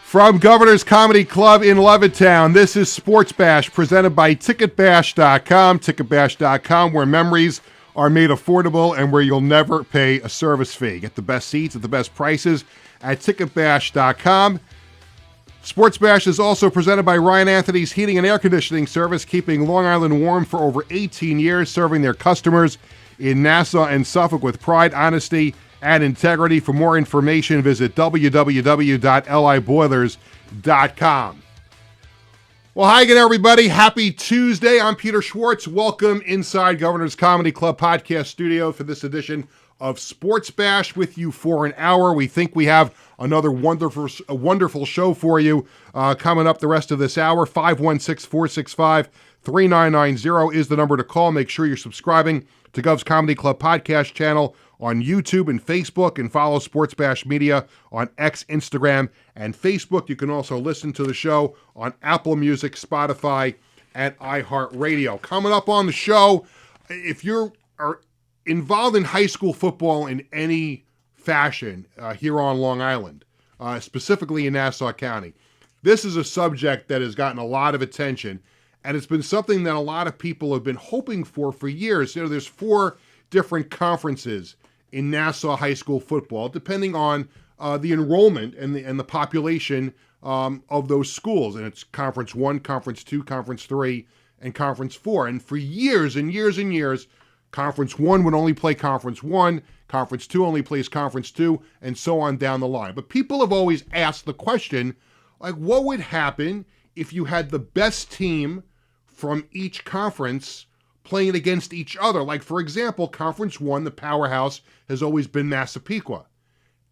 From Governor's Comedy Club in Levittown, this is Sportsbash, presented by TicketBash.com. TicketBash.com, where memories are made affordable and where you'll never pay a service fee. Get the best seats at the best prices at TicketBash.com. Sportsbash is also presented by Ryan Anthony's Heating and Air Conditioning Service, keeping Long Island warm for over 18 years, serving their customers in Nassau and Suffolk with pride, honesty, and integrity. For more information, visit www.liboilers.com. Well, hi again, everybody. Happy Tuesday. I'm Peter Schwartz. Welcome inside Governor's Comedy Club podcast studio for this edition of Sports Bash with you for an hour. We think we have another wonderful show for you coming up the rest of this hour. 516-465-3990 is the number to call. Make sure you're subscribing to Govs Comedy Club podcast channel on YouTube and Facebook, and follow Sports Bash Media on X, Instagram, and Facebook. You can also listen to the show on Apple Music, Spotify, and iHeartRadio. Coming up on the show, if you are involved in high school football in any fashion here on Long Island, specifically in Nassau County, this is a subject that has gotten a lot of attention, and it's been something that a lot of people have been hoping for years. You know, there's 4 different conferences in Nassau high school football, depending on the enrollment and the population of those schools. And it's Conference 1, Conference 2, Conference 3, and Conference 4. And for years and years and years, Conference 1 would only play Conference 1, Conference 2 only plays Conference 2, and so on down the line. But people have always asked the question, like, what would happen if you had the best team from each conference playing against each other? Like, for example, Conference 1, the powerhouse has always been Massapequa.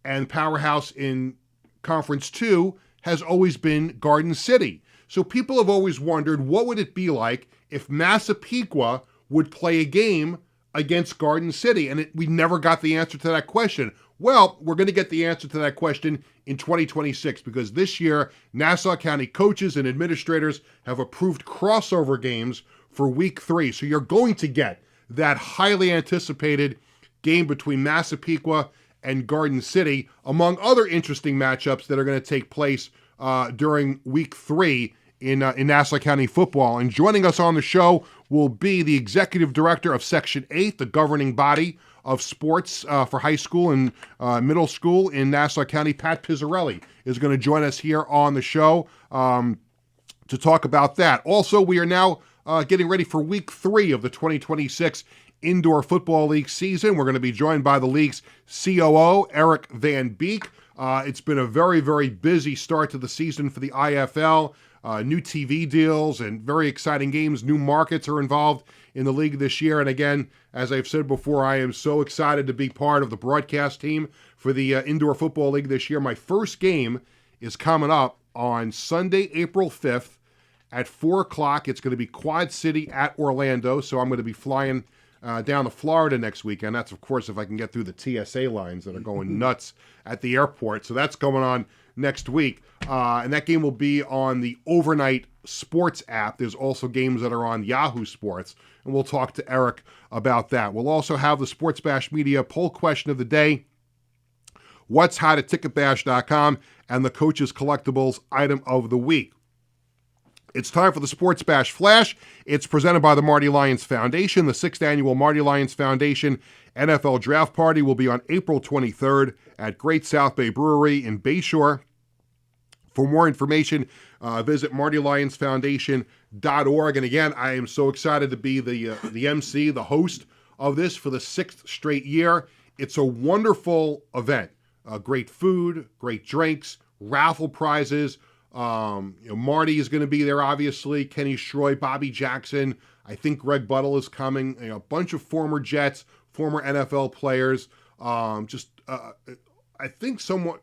And powerhouse in Conference 2 has always been Garden City. So people have always wondered, what would it be like if Massapequa would play a game against Garden City? And we never got the answer to that question. Well, we're going to get the answer to that question in 2026, because this year, Nassau County coaches and administrators have approved crossover games for Week 3. So you're going to get that highly anticipated game between Massapequa and Garden City, among other interesting matchups that are going to take place during Week 3 in Nassau County football. And joining us on the show will be the Executive Director of Section 8, the governing body of sports for high school and middle school in Nassau County. Pat Pizzarelli is going to join us here on the show to talk about that. Also, we are now getting ready for Week 3 of the 2026 Indoor Football League season. We're going to be joined by the league's COO, Eric Van Beek. It's been a very, very busy start to the season for the IFL. New TV deals and very exciting games. New markets are involved in the league this year. And again, as I've said before, I am so excited to be part of the broadcast team for the Indoor Football League this year. My first game is coming up on Sunday, April 5th at 4 o'clock. It's going to be Quad City at Orlando. So I'm going to be flying down to Florida next weekend. That's, of course, if I can get through the TSA lines that are going nuts at the airport. So that's going on next week. And that game will be on the Overnight Sports app. There's also games that are on Yahoo Sports, and we'll talk to Eric about that. We'll also have the Sports Bash Media poll question of the day, what's hot at TicketBash.com, and the Coach's Collectibles item of the week. It's time for the Sports Bash Flash. It's presented by the Marty Lyons Foundation. The 6th annual Marty Lyons Foundation NFL Draft Party will be on April 23rd at Great South Bay Brewery in Bayshore. For more information, visit martylyonsfoundation.org. And again, I am so excited to be the MC, the host of this for the 6th straight year. It's a wonderful event. Great food, great drinks, raffle prizes. Marty is going to be there, obviously. Kenny Schroy, Bobby Jackson. I think Greg Buttle is coming. A bunch of former Jets, former NFL players. I think somewhat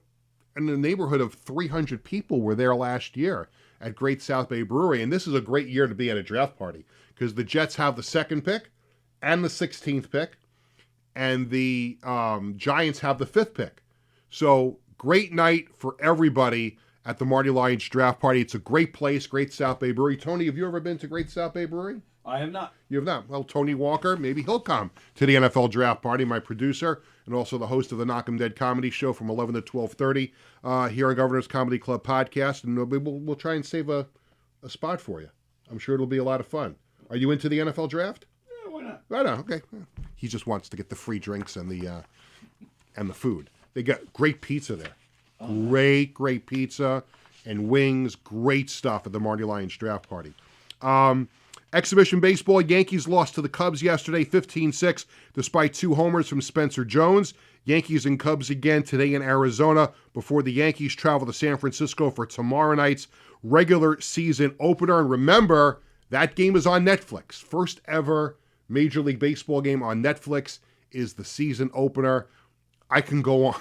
in the neighborhood of 300 people were there last year at Great South Bay Brewery. And this is a great year to be at a draft party because the Jets have the 2nd pick and the 16th pick, and the Giants have the 5th pick. So great night for everybody at the Marty Lyons Draft Party. It's a great place, Great South Bay Brewery. Tony, have you ever been to Great South Bay Brewery? I have not. You have not? Well, Tony Walker, maybe he'll come to the NFL Draft Party, my producer. and also the host of the Knock 'em Dead comedy show from 11 to 12:30 here on Governor's Comedy Club podcast. And we'll try and save a spot for you. I'm sure it'll be a lot of fun. Are you into the NFL draft? Yeah, why not? Right on. Okay. He just wants to get the free drinks and the food. They got great pizza there. Great pizza and wings. Great stuff at the Marty Lions draft party. Exhibition baseball, Yankees lost to the Cubs yesterday, 15-6, despite 2 homers from Spencer Jones. Yankees and Cubs again today in Arizona before the Yankees travel to San Francisco for tomorrow night's regular season opener. And remember, that game is on Netflix. First ever Major League Baseball game on Netflix is the season opener. I can go on.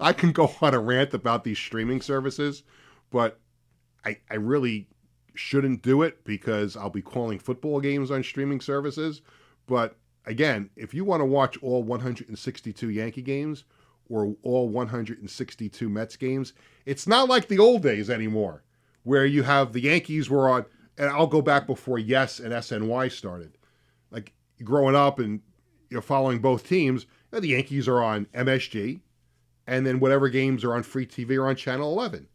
I can go on a rant about these streaming services, but I really shouldn't do it because I'll be calling football games on streaming services. But again, if you want to watch all 162 Yankee games or all 162 Mets games, it's not like the old days anymore where you have the Yankees were on, and I'll go back before Yes and SNY started. Like growing up and following both teams, the Yankees are on MSG, and then whatever games are on free TV are on Channel 11.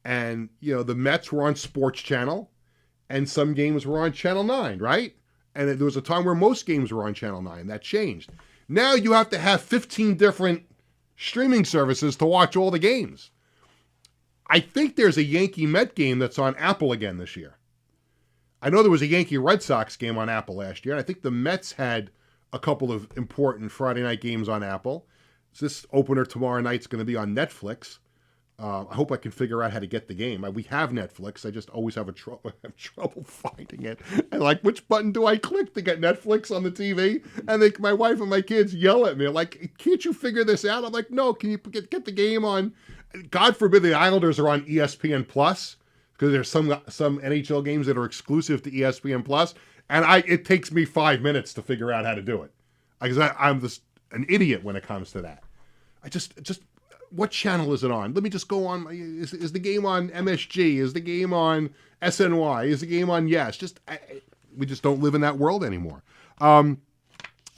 And, the Mets were on Sports Channel, and some games were on Channel 9, right? And there was a time where most games were on Channel 9. That changed. Now you have to have 15 different streaming services to watch all the games. I think there's a Yankee-Met game that's on Apple again this year. I know there was a Yankee-Red Sox game on Apple last year, and I think the Mets had a couple of important Friday night games on Apple. This opener tomorrow night's going to be on Netflix. I hope I can figure out how to get the game. We have Netflix. I just always have trouble finding it. And which button do I click to get Netflix on the TV? And my wife and my kids yell at me, like, can't you figure this out? I'm like, no, can you get the game on? God forbid the Islanders are on ESPN Plus, because there's some NHL games that are exclusive to ESPN Plus. And it takes me 5 minutes to figure out how to do it. Because I'm just an idiot when it comes to that. I just what channel is it on? Let me just go on. Is the game on MSG? Is the game on SNY? Is the game on Yes? We just don't live in that world anymore.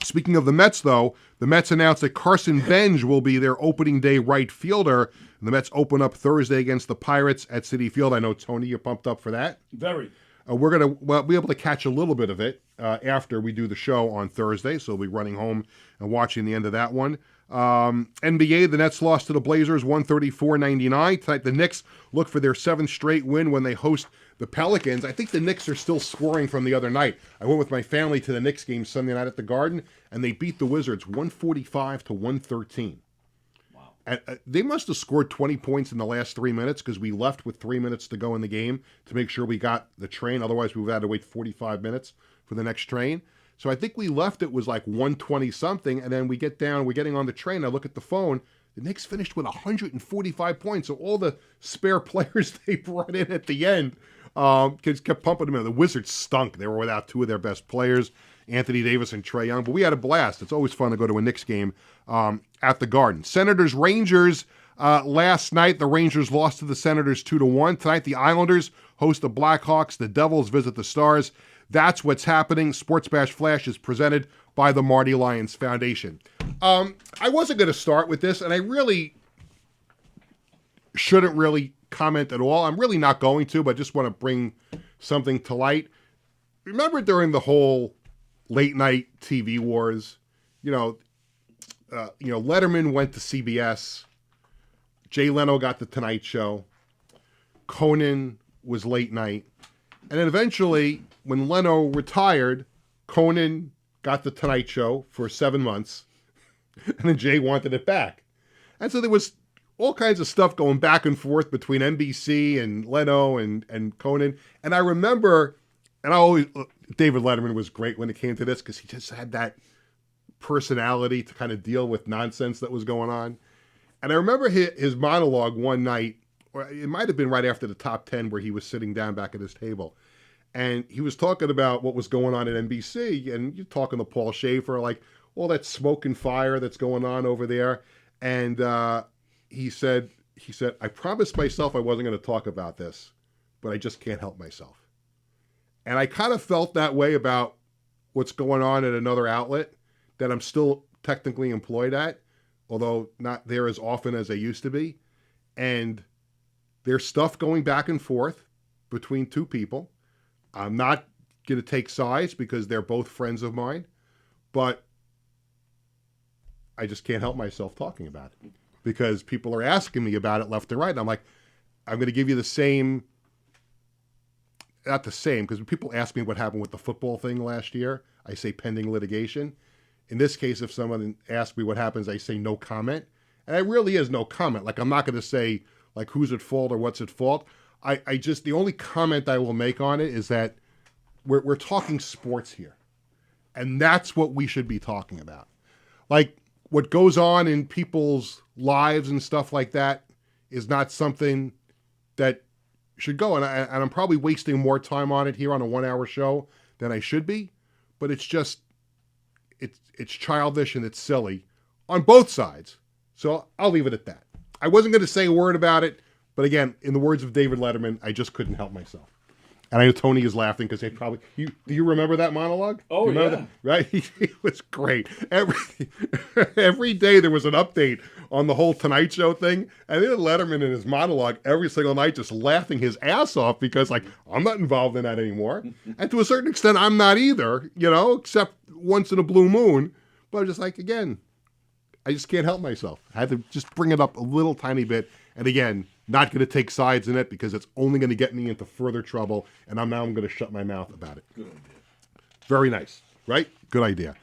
Speaking of the Mets, though, the Mets announced that Carson Benj will be their opening day right fielder. And the Mets open up Thursday against the Pirates at Citi Field. I know, Tony, you're pumped up for that. Very. We're going to be able to catch a little bit of it after we do the show on Thursday, so we'll be running home and watching the end of that one. NBA, the Nets lost to the Blazers 134-99. Tonight, the Knicks look for their 7th straight win when they host the Pelicans. I think the Knicks are still scoring from the other night. I went with my family to the Knicks game Sunday night at the Garden, and they beat the Wizards 145-113. And they must have scored 20 points in the last 3 minutes because we left with 3 minutes to go in the game to make sure we got the train. Otherwise, we would have had to wait 45 minutes for the next train. So I think we left, it was like 120-something, and then we're getting on the train. I look at the phone. The Knicks finished with 145 points. So all the spare players they brought in at the end kept pumping them in. The Wizards stunk. They were without 2 of their best players, Anthony Davis and Trae Young. But we had a blast. It's always fun to go to a Knicks game at the Garden. Senators-Rangers last night. The Rangers lost to the Senators 2-1. Tonight, the Islanders host the Blackhawks. The Devils visit the Stars. That's what's happening. Sportsbash Flash is presented by the Marty Lions Foundation. I wasn't going to start with this, and I really shouldn't really comment at all. I'm really not going to, but I just want to bring something to light. Remember during the whole late night TV wars, Letterman went to CBS. Jay Leno got the Tonight Show. Conan was late night. And then eventually, when Leno retired, Conan got the Tonight Show for 7 months. And then Jay wanted it back. And so there was all kinds of stuff going back and forth between NBC and Leno and Conan. And I remember, David Letterman was great when it came to this because he just had that personality to kind of deal with nonsense that was going on. And I remember his monologue one night, or it might have been right after the top 10 where he was sitting down back at his table. And he was talking about what was going on at NBC, and you're talking to Paul Schaefer, like all that smoke and fire that's going on over there. And he said, I promised myself I wasn't going to talk about this, but I just can't help myself. And I kind of felt that way about what's going on at another outlet, that I'm still technically employed at, although not there as often as they used to be. And there's stuff going back and forth between two people. I'm not going to take sides because they're both friends of mine, but I just can't help myself talking about it because people are asking me about it left and right. And I'm like, I'm going to give you the same, not the same, because when people ask me what happened with the football thing last year, I say pending litigation. In this case, if someone asks me what happens, I say no comment. And it really is no comment. Like, I'm not going to say, like, who's at fault or what's at fault. I just, the only comment I will make on it is that we're talking sports here. And that's what we should be talking about. Like, what goes on in people's lives and stuff like that is not something that should go. And I'm probably wasting more time on it here on a 1 hour show than I should be. But it's just, it's childish and it's silly on both sides. So I'll leave it at that. I wasn't going to say a word about it. But again, in the words of David Letterman, I just couldn't help myself. And I know Tony is laughing because they probably, do you remember that monologue? Oh, yeah. That? Right? He was great. Every day there was an update on the whole Tonight Show thing. And then Letterman in his monologue every single night just laughing his ass off because, like, I'm not involved in that anymore. And to a certain extent, I'm not either, you know, except once in a blue moon. But I'm just like, again, I just can't help myself. I had to just bring it up a little tiny bit. And again, not going to take sides in it because it's only going to get me into further trouble. And I'm going to shut my mouth about it. Good idea. Very nice, right? Good idea.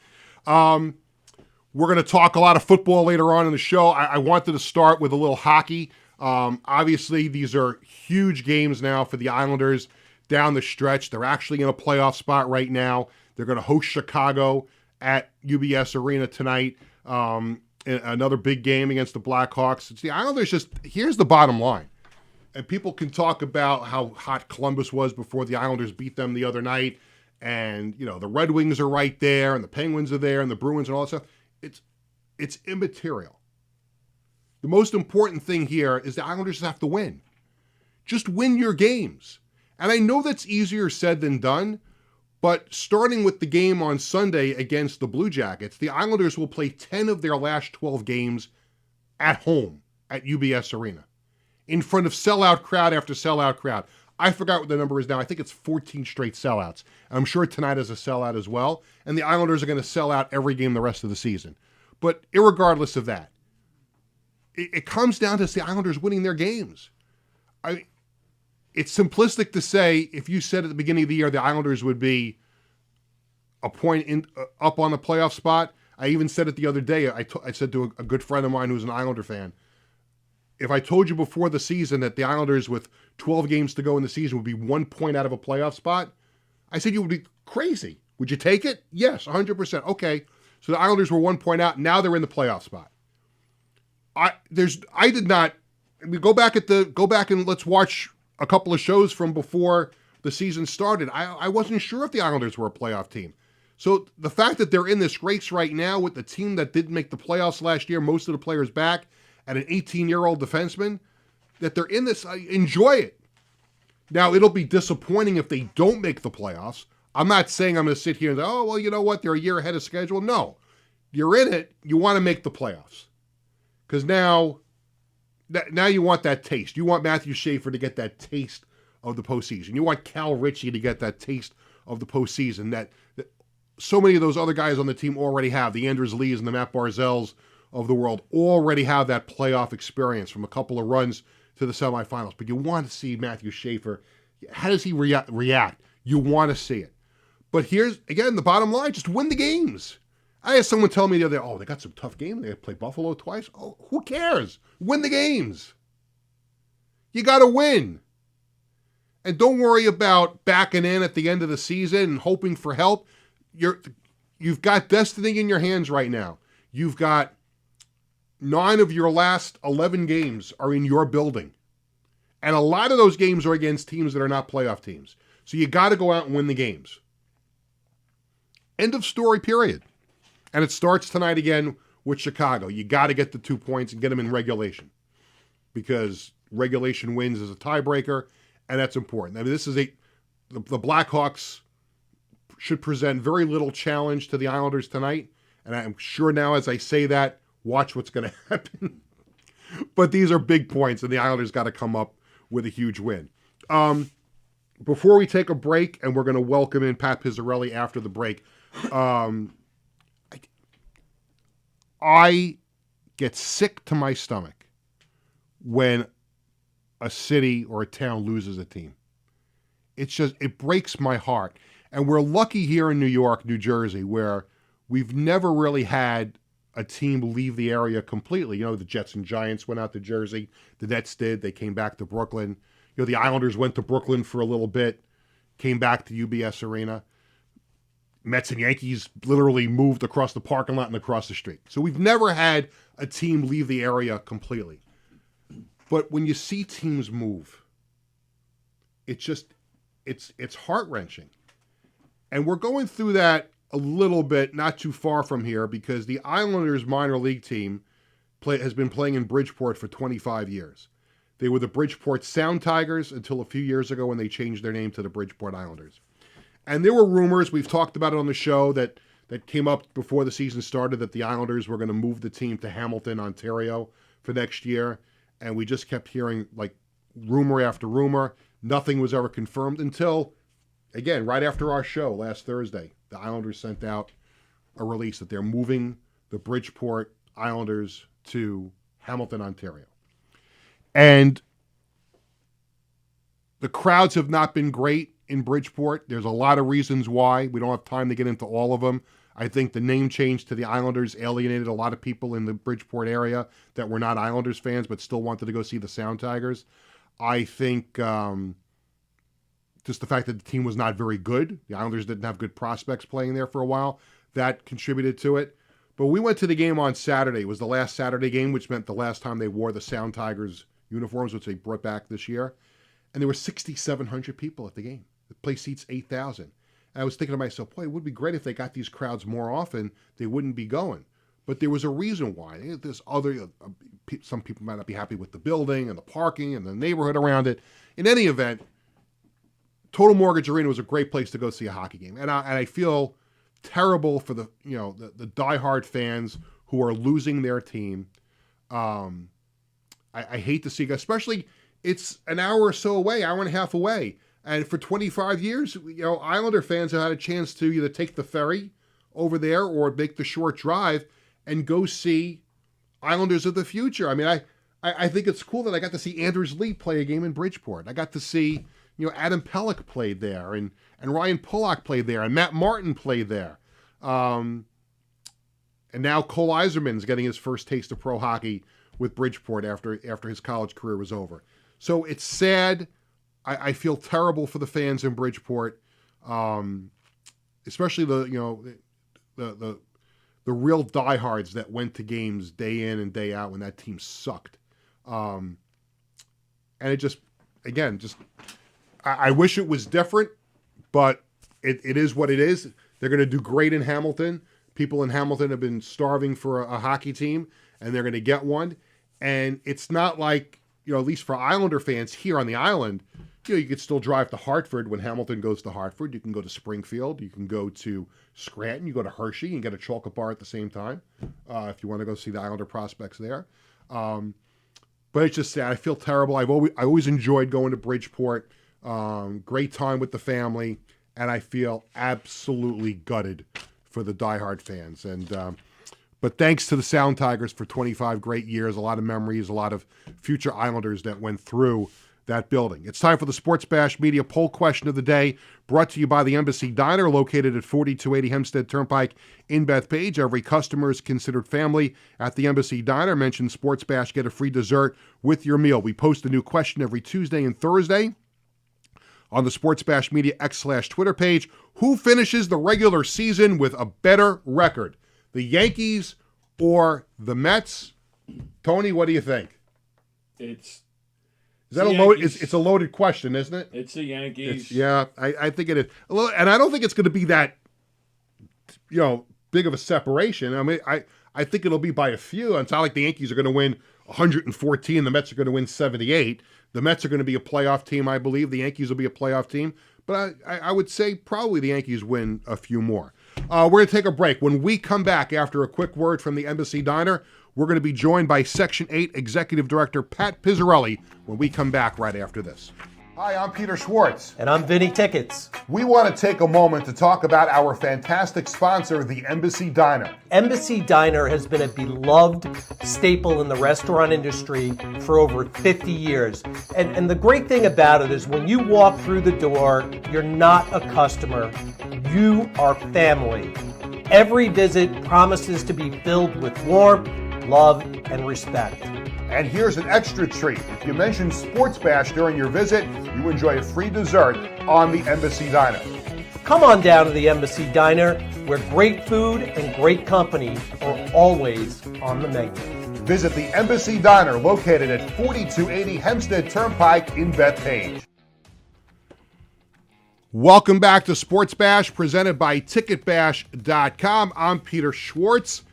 We're going to talk a lot of football later on in the show. I wanted to start with a little hockey. Obviously, these are huge games now for the Islanders down the stretch. They're actually in a playoff spot right now. They're going to host Chicago at UBS Arena tonight. Another big game against the Blackhawks. It's the Islanders. Just here's the bottom line, and people can talk about how hot Columbus was before the Islanders beat them the other night, and you know the Red Wings are right there, and the Penguins are there, and the Bruins and all that stuff. It's immaterial. The most important thing here is the Islanders have to win. Just win your games, and I know that's easier said than done. But starting with the game on Sunday against the Blue Jackets, the Islanders will play 10 of their last 12 games at home at UBS Arena in front of sellout crowd after sellout crowd. I forgot what the number is now. I think it's 14 straight sellouts. I'm sure tonight is a sellout as well. And the Islanders are going to sell out every game the rest of the season. But irregardless of that, it comes down to the Islanders winning their games. It's simplistic to say, if you said at the beginning of the year the Islanders would be a point up on the playoff spot. I even said it the other day. I said to a good friend of mine who's an Islander fan, if I told you before the season that the Islanders with 12 games to go in the season would be 1 point out of a playoff spot, I said you would be crazy. Would you take it? Yes, 100%. Okay, so the Islanders were 1 point out. Now they're in the playoff spot. I did not. Go back and let's watch a couple of shows from before the season started. I wasn't sure if the Islanders were a playoff team. So the fact that they're in this race right now with the team that didn't make the playoffs last year, most of the players back, and an 18-year-old defenseman, that they're in this, enjoy it. Now, it'll be disappointing if they don't make the playoffs. I'm not saying I'm going to sit here and say, oh, well, you know what, they're a year ahead of schedule. No. You're in it, you want to make the playoffs. Because now you want that taste. You want Matthew Schaefer to get that taste of the postseason. You want Cal Ritchie to get that taste of the postseason that so many of those other guys on the team already have. The Anders Lees and the Matt Barzells of the world already have that playoff experience from a couple of runs to the semifinals. But you want to see Matthew Schaefer. How does he react? You want to see it. But here's, again, the bottom line. Just win the games. I had someone tell me the other day, oh, they got some tough games. They play Buffalo twice. Oh, who cares? Win the games. You got to win. And don't worry about backing in at the end of the season and hoping for help. You've got destiny in your hands right now. You've got 9 of your last 11 games are in your building. And a lot of those games are against teams that are not playoff teams. So you got to go out and win the games. End of story, period. And it starts tonight again with Chicago. You got to get the 2 points and get them in regulation. Because regulation wins as a tiebreaker, and that's important. I mean, the Blackhawks should present very little challenge to the Islanders tonight, And I'm sure now as I say that, watch what's going to happen. But these are big points, and the Islanders got to come up with a huge win. Before we take a break, and we're going to welcome in Pat Pizzarelli after the break, I get sick to my stomach when a city or a town loses a team. It breaks my heart. And we're lucky here in New York, New Jersey, where we've never really had a team leave the area completely. The Jets and Giants went out to Jersey. The Nets did. They came back to Brooklyn. The Islanders went to Brooklyn for a little bit, came back to UBS Arena. Mets and Yankees literally moved across the parking lot and across the street. So we've never had a team leave the area completely. But when you see teams move, it's heart-wrenching. And we're going through that a little bit, not too far from here, because the Islanders minor league team has been playing in Bridgeport for 25 years. They were the Bridgeport Sound Tigers until a few years ago when they changed their name to the Bridgeport Islanders. And there were rumors, we've talked about it on the show, that came up before the season started, that the Islanders were going to move the team to Hamilton, Ontario for next year. And we just kept hearing rumor after rumor. Nothing was ever confirmed until, again, right after our show last Thursday, the Islanders sent out a release that they're moving the Bridgeport Islanders to Hamilton, Ontario. And the crowds have not been great in Bridgeport. There's a lot of reasons why. We don't have time to get into all of them. I think the name change to the Islanders alienated a lot of people in the Bridgeport area that were not Islanders fans but still wanted to go see the Sound Tigers. I think just the fact that the team was not very good, the Islanders didn't have good prospects playing there for a while, that contributed to it. But we went to the game on Saturday. It was the last Saturday game, which meant the last time they wore the Sound Tigers uniforms, which they brought back this year. And there were 6,700 people at the game. The place seats 8,000. And I was thinking to myself, boy, it would be great if they got these crowds more often. They wouldn't be going. But there was a reason why. There's some people might not be happy with the building and the parking and the neighborhood around it. In any event, Total Mortgage Arena was a great place to go see a hockey game. And I feel terrible for the diehard fans who are losing their team. I hate to see it, especially it's an hour or so away, hour and a half away. And for 25 years, Islander fans have had a chance to either take the ferry over there or make the short drive and go see Islanders of the future. I mean, I think it's cool that I got to see Anders Lee play a game in Bridgeport. I got to see, Adam Pelech played there and Ryan Pulock played there and Matt Martin played there. And now Cole Eiserman's getting his first taste of pro hockey with Bridgeport after his college career was over. So it's sad. I feel terrible for the fans in Bridgeport, especially the real diehards that went to games day in and day out when that team sucked. And it just, again, I wish it was different, but it is what it is. They're going to do great in Hamilton. People in Hamilton have been starving for a hockey team, and they're going to get one. And it's not like, at least for Islander fans here on the island, you could still drive to Hartford when Hamilton goes to Hartford. You can go to Springfield. You can go to Scranton. You go to Hershey and get a chocolate bar at the same time if you want to go see the Islander prospects there. But it's just sad. I feel terrible. I always enjoyed going to Bridgeport. Great time with the family. And I feel absolutely gutted for the diehard fans. But thanks to the Sound Tigers for 25 great years, a lot of memories, a lot of future Islanders that went through that building. It's time for the Sports Bash Media Poll Question of the Day, brought to you by the Embassy Diner, located at 4280 Hempstead Turnpike in Bethpage. Every customer is considered family at the Embassy Diner. Mention Sports Bash, get a free dessert with your meal. We post a new question every Tuesday and Thursday on the Sports Bash Media X/Twitter page. Who finishes the regular season with a better record, the Yankees or the Mets? Tony, what do you think? Is that a load? It's a loaded question, isn't it? It's the Yankees. I think it is. And I don't think it's going to be that, big of a separation. I mean, I think it'll be by a few. It's not like the Yankees are going to win 114. The Mets are going to win 78. The Mets are going to be a playoff team, I believe. The Yankees will be a playoff team. But I would say probably the Yankees win a few more. We're going to take a break. When we come back after a quick word from the Embassy Diner, we're going to be joined by Section 8 Executive Director Pat Pizzarelli when we come back right after this. Hi, I'm Peter Schwartz. And I'm Vinny Tickets. We want to take a moment to talk about our fantastic sponsor, the Embassy Diner. Embassy Diner has been a beloved staple in the restaurant industry for over 50 years. And the great thing about it is when you walk through the door, you're not a customer, you are family. Every visit promises to be filled with warmth, love, and respect. And here's an extra treat. If you mention Sportsbash during your visit, you enjoy a free dessert on the Embassy Diner. Come on down to the Embassy Diner, where great food and great company are always on the menu. Visit the Embassy Diner, located at 4280 Hempstead Turnpike in Bethpage. Welcome back to Sports Bash, presented by TicketBash.com. I'm Peter Schwartz.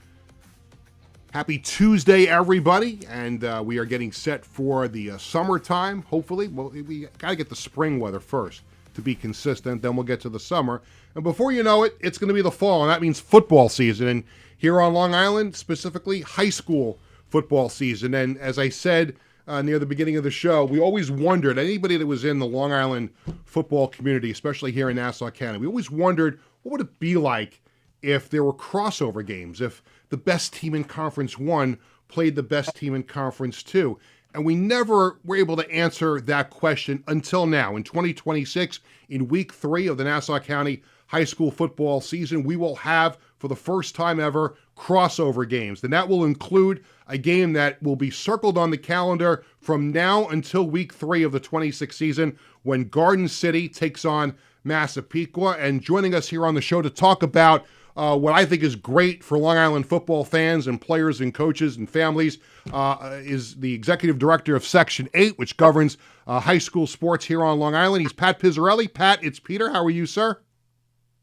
Happy Tuesday, everybody, and we are getting set for the summertime, hopefully. Well, we got to get the spring weather first to be consistent, then we'll get to the summer. And before you know it, it's going to be the fall, and that means football season. And here on Long Island, specifically high school football season. And as I said near the beginning of the show, we always wondered, anybody that was in the Long Island football community, especially here in Nassau County, we always wondered, what would it be like if there were crossover games, if the best team in Conference 1 played the best team in Conference 2? And we never were able to answer that question until now. In 2026, in Week 3 of the Nassau County high school football season, we will have, for the first time ever, crossover games. And that will include a game that will be circled on the calendar from now until Week 3 of the 26th season, when Garden City takes on Massapequa. And joining us here on the show to talk about what I think is great for Long Island football fans and players and coaches and families is the executive director of Section 8, which governs high school sports here on Long Island. He's Pat Pizzarelli. Pat, it's Peter. How are you, sir?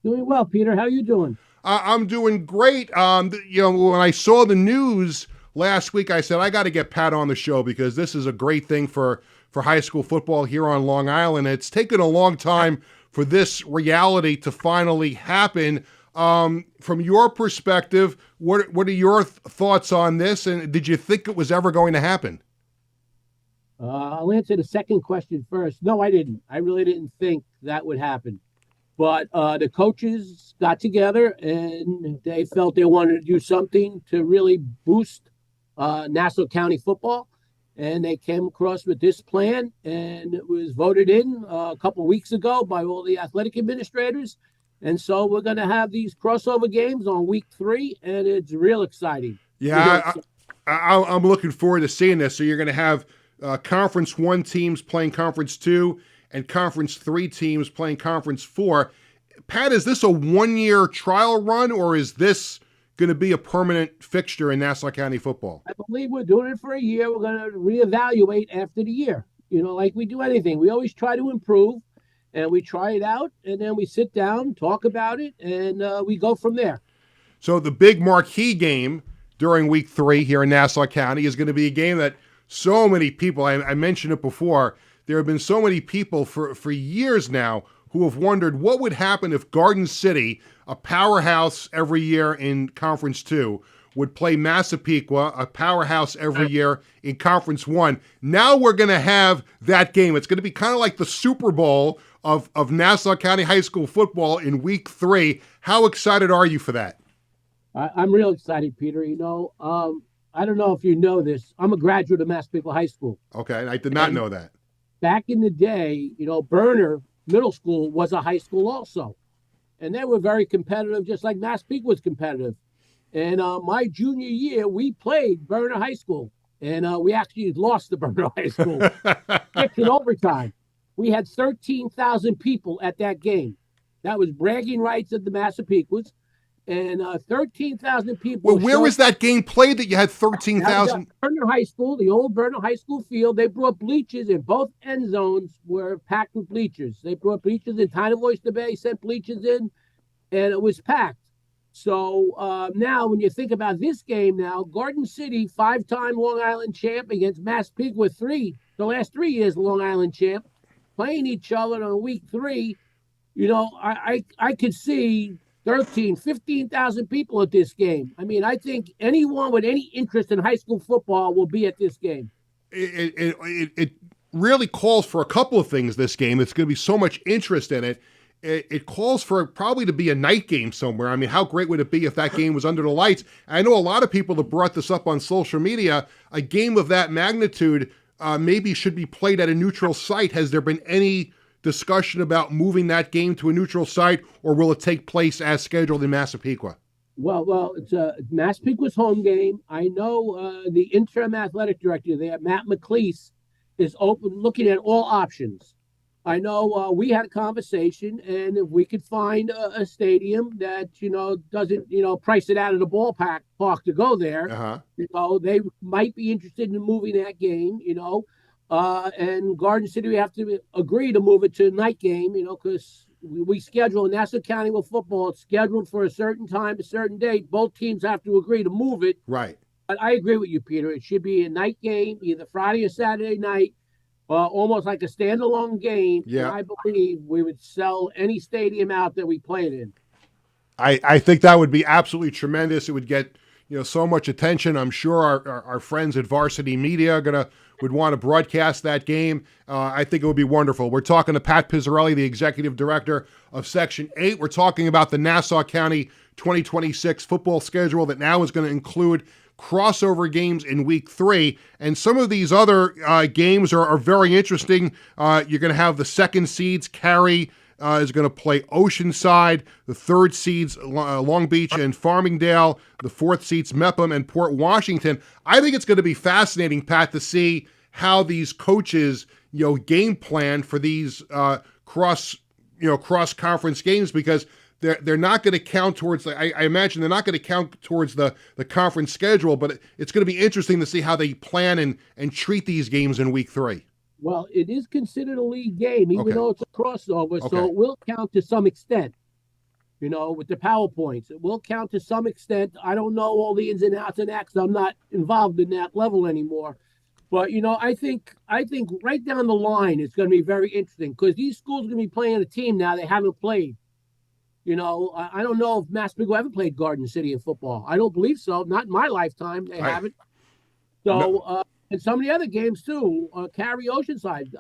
Doing well, Peter. How are you doing? I'm doing great. When I saw the news last week, I said, I got to get Pat on the show because this is a great thing for high school football here on Long Island. It's taken a long time for this reality to finally happen. From your perspective, what are your thoughts on this? And did you think it was ever going to happen? I'll answer the second question first. No, I didn't. I really didn't think that would happen. But the coaches got together and they felt they wanted to do something to really boost Nassau County football. And they came across with this plan, and it was voted in a couple of weeks ago by all the athletic administrators. And so we're going to have these crossover games on Week 3, and it's real exciting. Yeah, I'm looking forward to seeing this. So you're going to have Conference 1 teams playing Conference 2 and Conference 3 teams playing Conference 4. Pat, is this a one-year trial run, or is this going to be a permanent fixture in Nassau County football? I believe we're doing it for a year. We're going to reevaluate after the year. You know, like we do anything. We always try to improve. And we try it out, and then we sit down, talk about it, and we go from there. So the big marquee game during Week 3 here in Nassau County is going to be a game that so many people, I mentioned it before, there have been so many people for years now who have wondered what would happen if Garden City, a powerhouse every year in Conference 2, would play Massapequa, a powerhouse every year in Conference 1. Now we're going to have that game. It's going to be kind of like the Super Bowl of Nassau County high school football in Week 3. How excited are you for that? I'm real excited, Peter. You know, I don't know if you know this. I'm a graduate of Massapequa High School. Okay, I did not know that. Back in the day, you know, Berner Middle School was a high school also. And they were very competitive, just like Massapequa was competitive. And my junior year, we played Berner High School. And we actually lost to Berner High School. In overtime. We had 13,000 people at that game. That was bragging rights of the Massapequas. And 13,000 people. Well, where was that game played that you had 13,000? Berner High School, the old Berner High School field. They brought bleachers, and both end zones were packed with bleachers. They brought bleachers in. Tyne Oyster Bay sent bleachers in, and it was packed. So now when you think about this game now, Garden City, 5-time Long Island champ against Massapequa, the last 3 years Long Island champ, playing each other on Week 3, you know, I could see 13, 15,000 people at this game. I mean, I think anyone with any interest in high school football will be at this game. It really calls for a couple of things, this game. It's going to be so much interest in it. It calls for probably to be a night game somewhere. I mean, how great would it be if that game was under the lights? I know a lot of people have brought this up on social media. A game of that magnitude maybe should be played at a neutral site. Has there been any discussion about moving that game to a neutral site, or will it take place as scheduled in Massapequa? Well, it's Massapequa's home game. I know the interim athletic director there, Matt McLeese, is looking at all options. I know we had a conversation, and if we could find a stadium that, doesn't, price it out of the ballpark park to go there, they might be interested in moving that game, and Garden City, we have to agree to move it to a night game, because we schedule in Nassau County with football. It's scheduled for a certain time, a certain date. Both teams have to agree to move it. Right. But I agree with you, Peter. It should be a night game, either Friday or Saturday night. Almost like a standalone game. Yeah. I believe we would sell any stadium out that we played in. I think that would be absolutely tremendous. It would get so much attention. I'm sure our friends at Varsity Media would want to broadcast that game. I think it would be wonderful. We're talking to Pat Pizzarelli, the executive director of Section 8. We're talking about the Nassau County 2026 football schedule that now is going to include crossover games in week 3, and some of these other games are very interesting. You're going to have the second seeds. Cary is going to play Oceanside, the third seeds Long Beach and Farmingdale, the fourth seeds Mepham and Port Washington. I think it's going to be fascinating, Pat, to see how these coaches game plan for these cross conference games, because they're not going to count towards, I imagine they're not going to count towards the conference schedule, but it's going to be interesting to see how they plan and treat these games in week 3. Well, it is considered a league game, even though it's a crossover, so it will count to some extent, with the PowerPoints. It will count to some extent. I don't know all the ins and outs of that because I'm not involved in that level anymore. But, I think right down the line it's going to be very interesting, because these schools are going to be playing a team now they haven't played. I don't know if Massapequa ever played Garden City in football. I don't believe so. Not in my lifetime. They haven't. So, and some of the other games too, Cary Oceanside,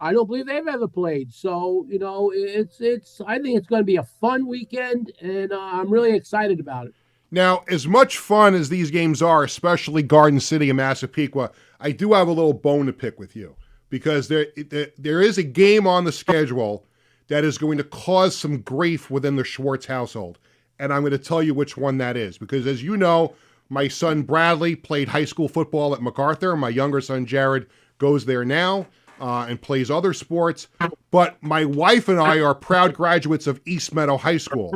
I don't believe they've ever played. So, I think it's going to be a fun weekend, and I'm really excited about it. Now, as much fun as these games are, especially Garden City and Massapequa, I do have a little bone to pick with you, because there is a game on the schedule that is going to cause some grief within the Schwartz household. And I'm going to tell you which one that is. Because as you know, my son Bradley played high school football at MacArthur. My younger son Jared goes there now and plays other sports. But my wife and I are proud graduates of East Meadow High School.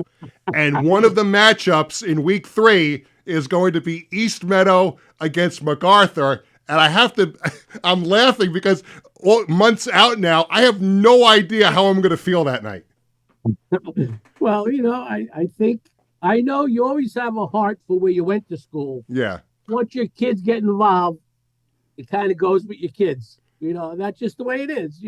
And one of the matchups in week 3 is going to be East Meadow against MacArthur. And I'm laughing because months out now, I have no idea how I'm going to feel that night. Well, I know you always have a heart for where you went to school. Yeah. Once your kids get involved, it kind of goes with your kids. That's just the way it is.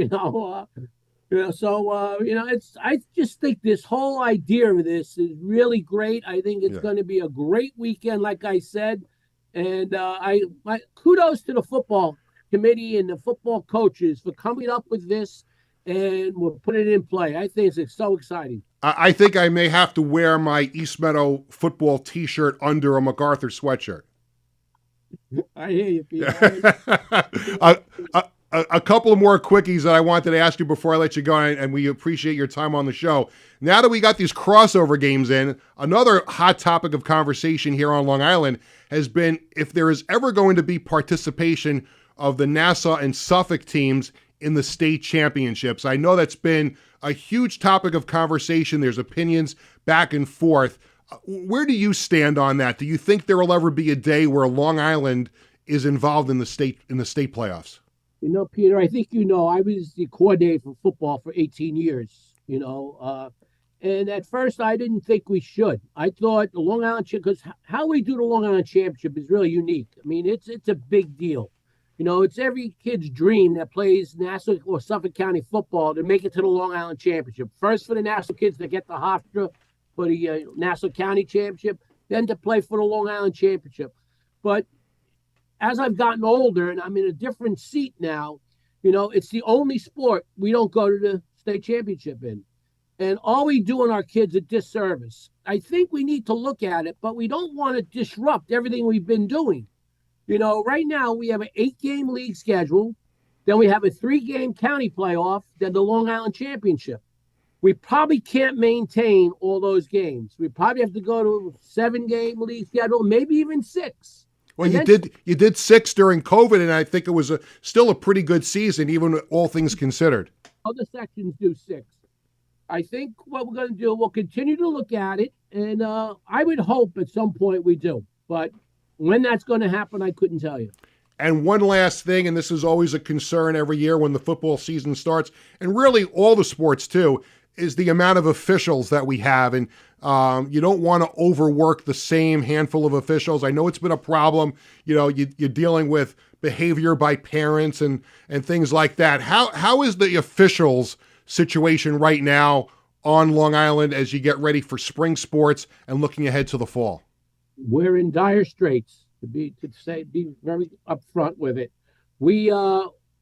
I just think this whole idea of this is really great. I think it's going to be a great weekend, like I said. And my kudos to the football committee and the football coaches for coming up with this, and we'll put it in play. I think it's so exciting. I think I may have to wear my East Meadow football T-shirt under a MacArthur sweatshirt. I hear you, Peter. A couple of more quickies that I wanted to ask you before I let you go, and we appreciate your time on the show. Now that we got these crossover games in, another hot topic of conversation here on Long Island has been if there is ever going to be participation of the Nassau and Suffolk teams in the state championships. I know that's been a huge topic of conversation. There's opinions back and forth. Where do you stand on that? Do you think there will ever be a day where Long Island is involved in the state playoffs? Peter, I think I was the coordinator for football for 18 years, and at first I didn't think we should. I thought the Long Island, because how we do the Long Island Championship is really unique. I mean, it's a big deal. It's every kid's dream that plays Nassau or Suffolk County football to make it to the Long Island Championship. First for the Nassau kids to get the Hofstra, for the Nassau County Championship, then to play for the Long Island Championship. But as I've gotten older and I'm in a different seat now, it's the only sport we don't go to the state championship in. And are we doing our kids a disservice? I think we need to look at it, but we don't want to disrupt everything we've been doing. Right now we have an 8-game league schedule. Then we have a 3-game county playoff, then the Long Island Championship. We probably can't maintain all those games. We probably have to go to a 7-game league schedule, maybe even 6. Well, you did 6 during COVID, and I think it was still a pretty good season, even with all things considered. Other sections do 6. I think what we're going to do, we'll continue to look at it, and I would hope at some point we do. But when that's going to happen, I couldn't tell you. And one last thing, and this is always a concern every year when the football season starts, and really all the sports too, is the amount of officials that we have. And you don't want to overwork the same handful of officials. I know it's been a problem. You're dealing with behavior by parents and things like that. How is the officials situation right now on Long Island as you get ready for spring sports and looking ahead to the fall? We're in dire straits, to be very upfront with it. We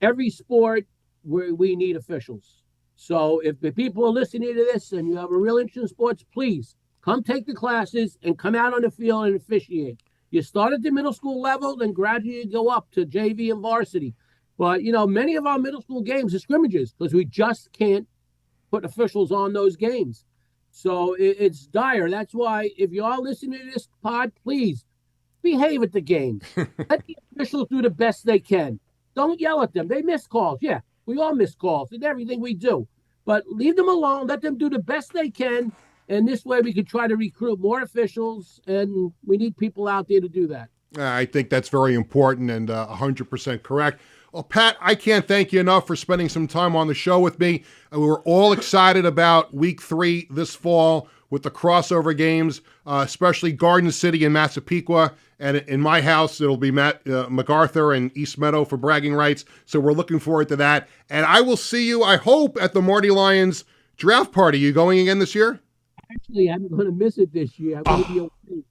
every sport we need officials. So if the people are listening to this and you have a real interest in sports, please come take the classes and come out on the field and officiate. You start at the middle school level, then gradually go up to JV and varsity. But, many of our middle school games are scrimmages because we just can't put officials on those games. So it's dire. That's why if you are listening to this pod, please behave at the games. Let the officials do the best they can. Don't yell at them. They miss calls. Yeah, we all miss calls in everything we do. But leave them alone. Let them do the best they can. And this way we can try to recruit more officials. And we need people out there to do that. I think that's very important and 100% correct. Well, Pat, I can't thank you enough for spending some time on the show with me. We were all excited about Week 3 this fall with the crossover games, especially Garden City and Massapequa. And in my house, it'll be MacArthur and East Meadow for bragging rights. So we're looking forward to that. And I will see you, I hope, at the Marty Lions draft party. You going again this year? Actually, I'm going to miss it this year. I'm going to be away.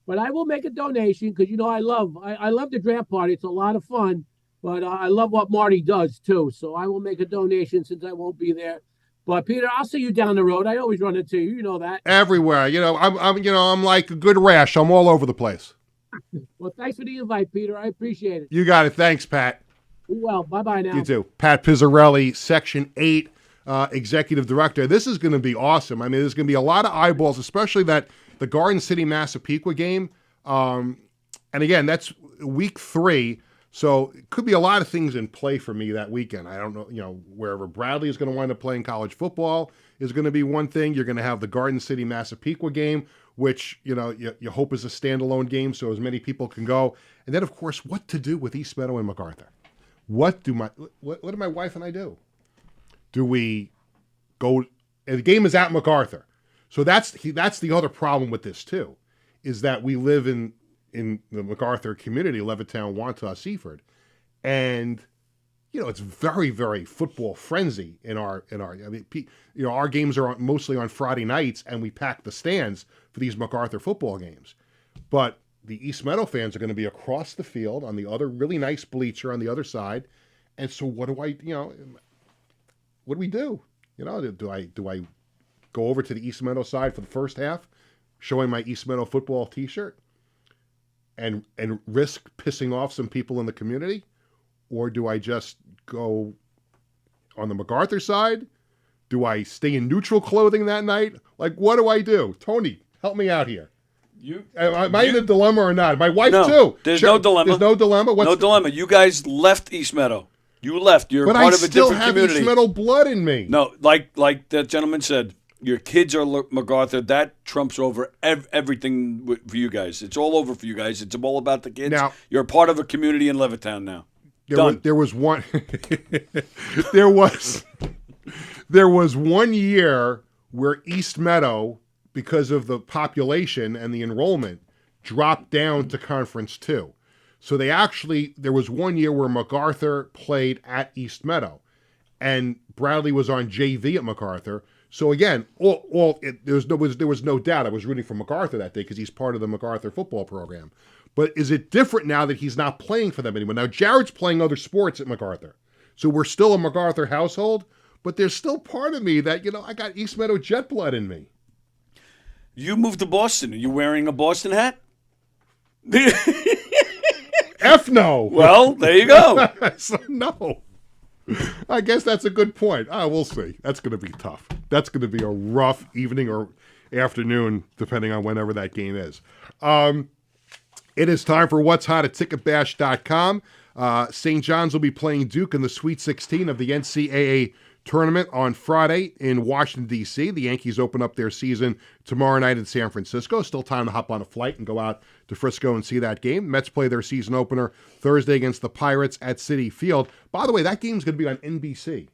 But I will make a donation because, I love the draft party. It's a lot of fun. But I love what Marty does, too. So I will make a donation since I won't be there. But, Peter, I'll see you down the road. I always run into you. You know that. Everywhere. I'm like a good rash. I'm all over the place. Well, thanks for the invite, Peter. I appreciate it. You got it. Thanks, Pat. Well, bye-bye now. You too. Pat Pizzarelli, Section 8 Executive Director. This is going to be awesome. I mean, there's going to be a lot of eyeballs, especially the Garden City Massapequa game. And, again, that's Week 3. So it could be a lot of things in play for me that weekend. I don't know, wherever Bradley is going to wind up playing college football is going to be one thing. You're going to have the Garden City Massapequa game, which, you hope is a standalone game so as many people can go. And then, of course, what to do with East Meadow and MacArthur. What do my wife and I do? Do we go, and the game is at MacArthur. So that's the other problem with this too, is that we live in the MacArthur community, Levittown, Wantagh, Seaford. And, it's very, very football frenzy our games are mostly on Friday nights and we pack the stands for these MacArthur football games. But the East Meadow fans are going to be across the field on the other really nice bleacher on the other side. And so what do we do? Do I go over to the East Meadow side for the first half, showing my East Meadow football t-shirt? And risk pissing off some people in the community? Or do I just go on the MacArthur side? Do I stay in neutral clothing that night? Like, what do I do? Tony, help me out here. Am I in a dilemma or not? My wife, too. There's no dilemma. There's no dilemma? No dilemma. You guys left East Meadow. You left. You're part of a different community. But I still have East Meadow blood in me. No, like that gentleman said, your kids are MacArthur. That trumps over everything for you guys. It's all over for you guys. It's all about the kids. Now, you're a part of a community in Levittown now. There was one. there was 1 year where East Meadow, because of the population and the enrollment, dropped down to Conference 2. So there was 1 year where MacArthur played at East Meadow, and Bradley was on JV at MacArthur. So again, there was no doubt I was rooting for MacArthur that day because he's part of the MacArthur football program. But is it different now that he's not playing for them anymore? Now Jared's playing other sports at MacArthur, so we're still a MacArthur household. But there's still part of me that I got East Meadow Jet blood in me. You moved to Boston. Are you wearing a Boston hat? F no. Well, there you go. So, no. I guess that's a good point. We'll see. That's going to be tough. That's going to be a rough evening or afternoon, depending on whenever that game is. It is time for What's Hot at ticketbash.com. St. John's will be playing Duke in the Sweet 16 of the NCAA tournament on Friday in Washington, D.C. The Yankees open up their season tomorrow night in San Francisco. Still time to hop on a flight and go out to Frisco and see that game. Mets play their season opener Thursday against the Pirates at Citi Field. By the way, that game's going to be on NBC.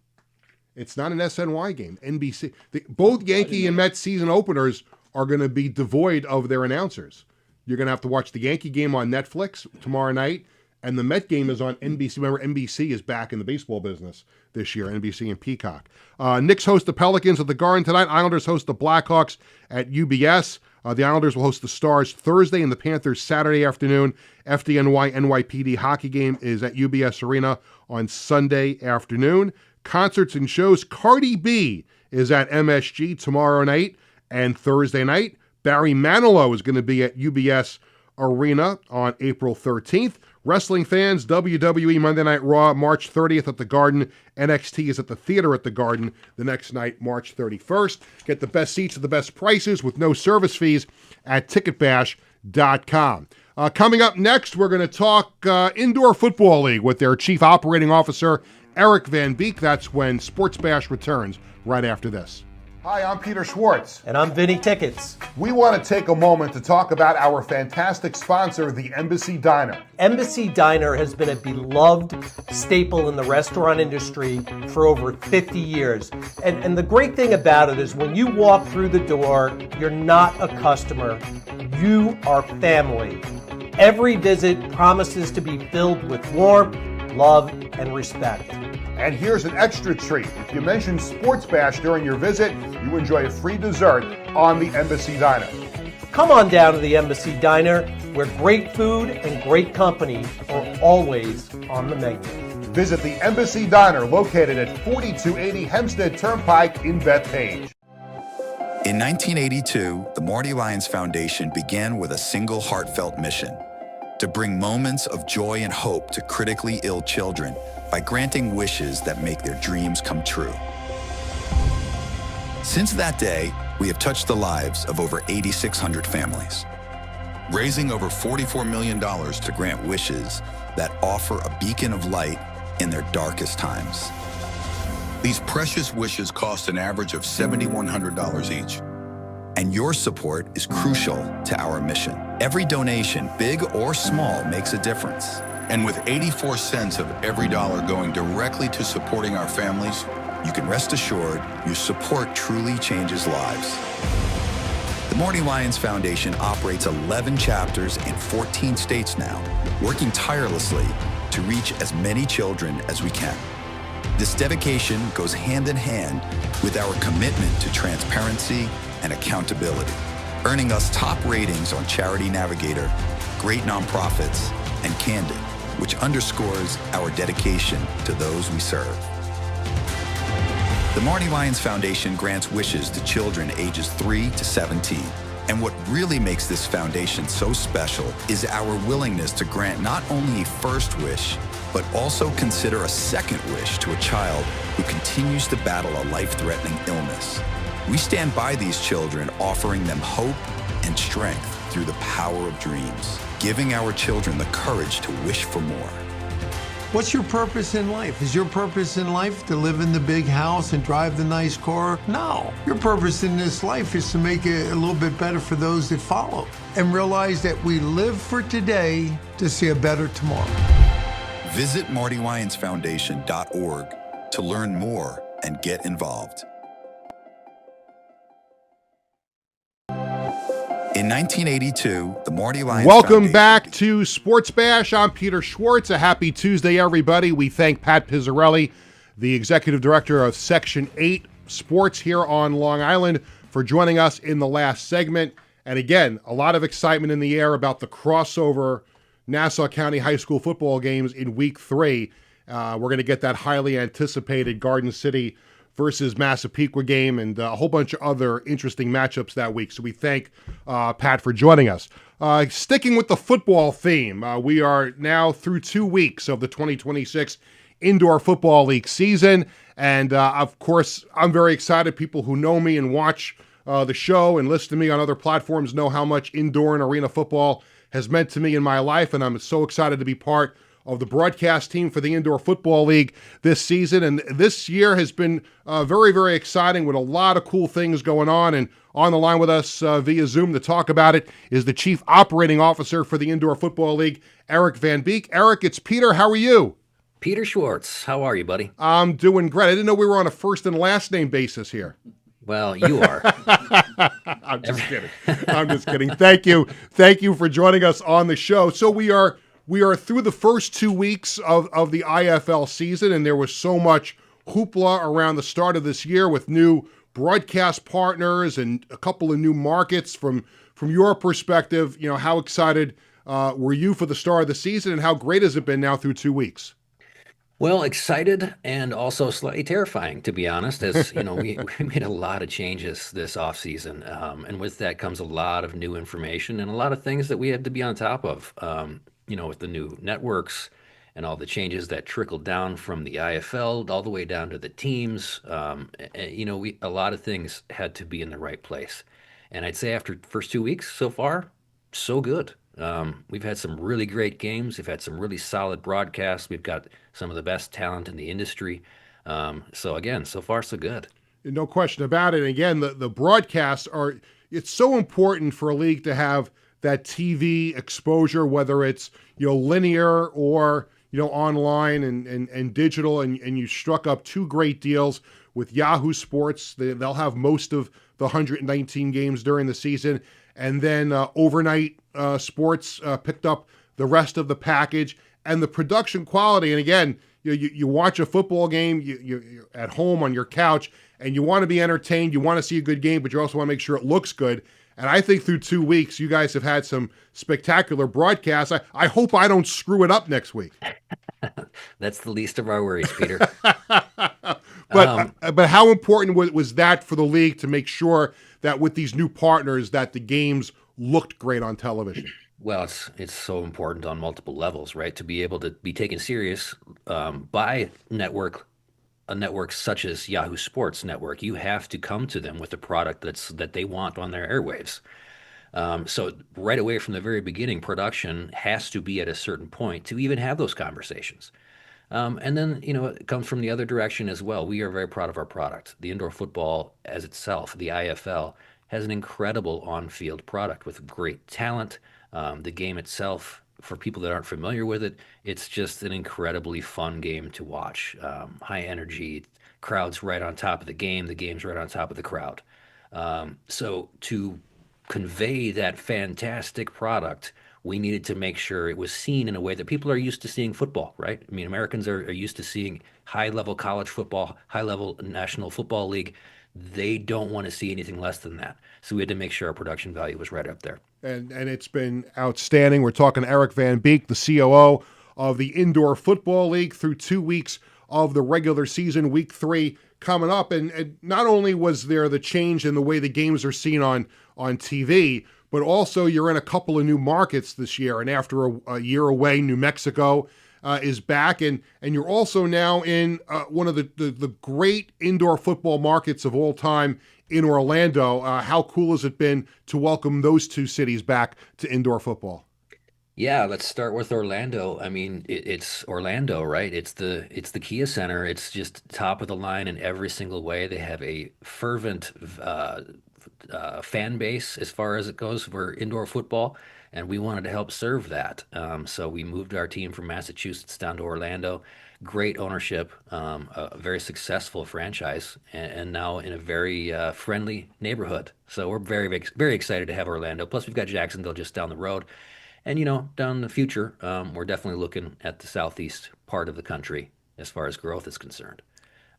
It's not an SNY game. NBC. Both Yankee and Mets season openers are going to be devoid of their announcers. You're going to have to watch the Yankee game on Netflix tomorrow night, and the Met game is on NBC. Remember, NBC is back in the baseball business this year, NBC and Peacock. Knicks host the Pelicans at the Garden tonight. Islanders host the Blackhawks at UBS. The Islanders will host the Stars Thursday and the Panthers Saturday afternoon. FDNY NYPD hockey game is at UBS Arena on Sunday afternoon. Concerts and shows. Cardi B is at MSG tomorrow night and Thursday night. Barry Manilow is going to be at UBS Arena on April 13th. Wrestling fans, WWE Monday Night Raw, March 30th at the Garden. NXT is at the Theater at the Garden the next night, March 31st. Get the best seats at the best prices with no service fees at ticketbash.com. Coming up next, we're going to talk Indoor Football League with their Chief Operating Officer, Eric Van Beek. That's when Sportsbash returns right after this. Hi, I'm Peter Schwartz. And I'm Vinny Tickets. We want to take a moment to talk about our fantastic sponsor, the Embassy Diner. Embassy Diner has been a beloved staple in the restaurant industry for over 50 years. And the great thing about it is when you walk through the door, you're not a customer, you are family. Every visit promises to be filled with warmth, love, and respect. And here's an extra treat. If you mention Sportsbash during your visit, you enjoy a free dessert on the Embassy Diner. Come on down to the Embassy Diner, where great food and great company are always on the menu. Visit the Embassy Diner, located at 4280 Hempstead Turnpike in Bethpage. In 1982, the Marty Lyons Foundation began with a single heartfelt mission: to bring moments of joy and hope to critically ill children by granting wishes that make their dreams come true. Since that day, we have touched the lives of over 8,600 families, raising over $44 million to grant wishes that offer a beacon of light in their darkest times. These precious wishes cost an average of $7,100 each, and your support is crucial to our mission. Every donation, big or small, makes a difference. And with 84 cents of every dollar going directly to supporting our families, you can rest assured your support truly changes lives. The Marty Lyons Foundation operates 11 chapters in 14 states now, working tirelessly to reach as many children as we can. This dedication goes hand in hand with our commitment to transparency and accountability, earning us top ratings on Charity Navigator, Great Nonprofits, and Candid, which underscores our dedication to those we serve. The Marty Lyons Foundation grants wishes to children ages 3 to 17. And what really makes this foundation so special is our willingness to grant not only a first wish, but also consider a second wish to a child who continues to battle a life-threatening illness. We stand by these children, offering them hope and strength through the power of dreams, giving our children the courage to wish for more. What's your purpose in life? Is your purpose in life to live in the big house and drive the nice car? No. Your purpose in this life is to make it a little bit better for those that follow and realize that we live for today to see a better tomorrow. Visit MartyLyonsFoundation.org to learn more and get involved. In 1982, the Marty Lyons Welcome Foundation back to Sports Bash. I'm Peter Schwartz. A happy Tuesday, everybody. We thank Pat Pizzarelli, the executive director of Section 8 sports here on Long Island, for joining us in the last segment. And again, a lot of excitement in the air about the crossover Nassau County High School football games in Week 3. We're going to get that highly anticipated Garden City versus Massapequa game and a whole bunch of other interesting matchups that week. So we thank Pat for joining us. Sticking with the football theme, we are now through 2 weeks of the 2026 Indoor Football League season. And of course, I'm very excited. People who know me and watch the show and listen to me on other platforms know how much indoor and arena football has meant to me in my life. And I'm so excited to be part of the broadcast team for the Indoor Football League this season. And this year has been very, very exciting with a lot of cool things going on. And on the line with us via Zoom to talk about it is the Chief Operating Officer for the Indoor Football League, Eric Van Beek. Eric, it's Peter. How are you? Peter Schwartz. How are you, buddy? I'm doing great. I didn't know we were on a first and last name basis here. Well, you are. I'm just kidding. I'm just kidding. Thank you. Thank you for joining us on the show. So we are through the first 2 weeks of the IFL season, and there was so much hoopla around the start of this year with new broadcast partners and a couple of new markets. From your perspective, how excited were you for the start of the season, and how great has it been now through 2 weeks? Well, excited and also slightly terrifying, to be honest. As we made a lot of changes this offseason, and with that comes a lot of new information and a lot of things that we had to be on top of. With the new networks and all the changes that trickled down from the IFL all the way down to the teams. A lot of things had to be in the right place. And I'd say after the first 2 weeks so far, so good. We've had some really great games. We've had some really solid broadcasts. We've got some of the best talent in the industry. So again, so far so good. No question about it. Again, the broadcasts it's so important for a league to have that TV exposure, whether it's linear or online and digital. And you struck up 2 great deals with Yahoo Sports. They'll have most of the 119 games during the season. And then Overnight Sports picked up the rest of the package, and the production quality. And again, you watch a football game, you're at home on your couch, and you want to be entertained. You want to see a good game, but you also want to make sure it looks good. And I think through 2 weeks, you guys have had some spectacular broadcasts. I hope I don't screw it up next week. That's the least of our worries, Peter. But how important was that for the league to make sure that with these new partners that the games looked great on television? Well, it's so important on multiple levels, right? To be able to be taken serious by a network such as Yahoo Sports Network. You have to come to them with a product that they want on their airwaves. So right away from the very beginning, production has to be at a certain point to even have those conversations. And then, it comes from the other direction as well. We are very proud of our product. The indoor football as itself, the IFL, has an incredible on-field product with great talent. The game itself, for people that aren't familiar with it, it's just an incredibly fun game to watch. High energy, crowds right on top of the game's right on top of the crowd. So to convey that fantastic product, we needed to make sure it was seen in a way that people are used to seeing football, right? I mean, Americans are used to seeing high-level college football, high-level National Football League. They don't want to see anything less than that. So we had to make sure our production value was right up there. And it's been outstanding. We're talking Eric Van Beek, the COO of the Indoor Football League, through 2 weeks of the regular season, Week 3 coming up. And not only was there the change in the way the games are seen on TV, but also you're in a couple of new markets this year. And after a year away, New Mexico is back. And you're also now in one of the great indoor football markets of all time in Orlando. How cool has it been to welcome those 2 cities back to indoor football? Yeah, let's start with Orlando. I mean, it's Orlando, right? It's the Kia Center. It's just top of the line in every single way. They have a fervent fan base as far as it goes for indoor football, and we wanted to help serve that. So we moved our team from Massachusetts down to Orlando. Great ownership, a very successful franchise, and now in a very friendly neighborhood. So we're very, very excited to have Orlando. Plus, we've got Jacksonville just down the road. And, down in the future, we're definitely looking at the southeast part of the country as far as growth is concerned.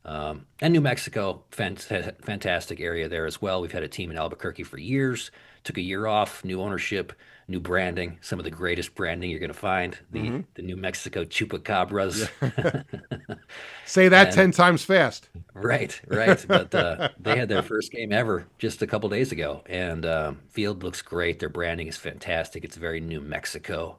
And New Mexico, fantastic area there as well. We've had a team in Albuquerque for years. Took a year off, new ownership, new branding, some of the greatest branding you're going to find, the New Mexico Chupacabras. Yeah. Say that 10 times fast. Right. But they had their first game ever just a couple days ago, and field looks great. Their branding is fantastic. It's very New Mexico.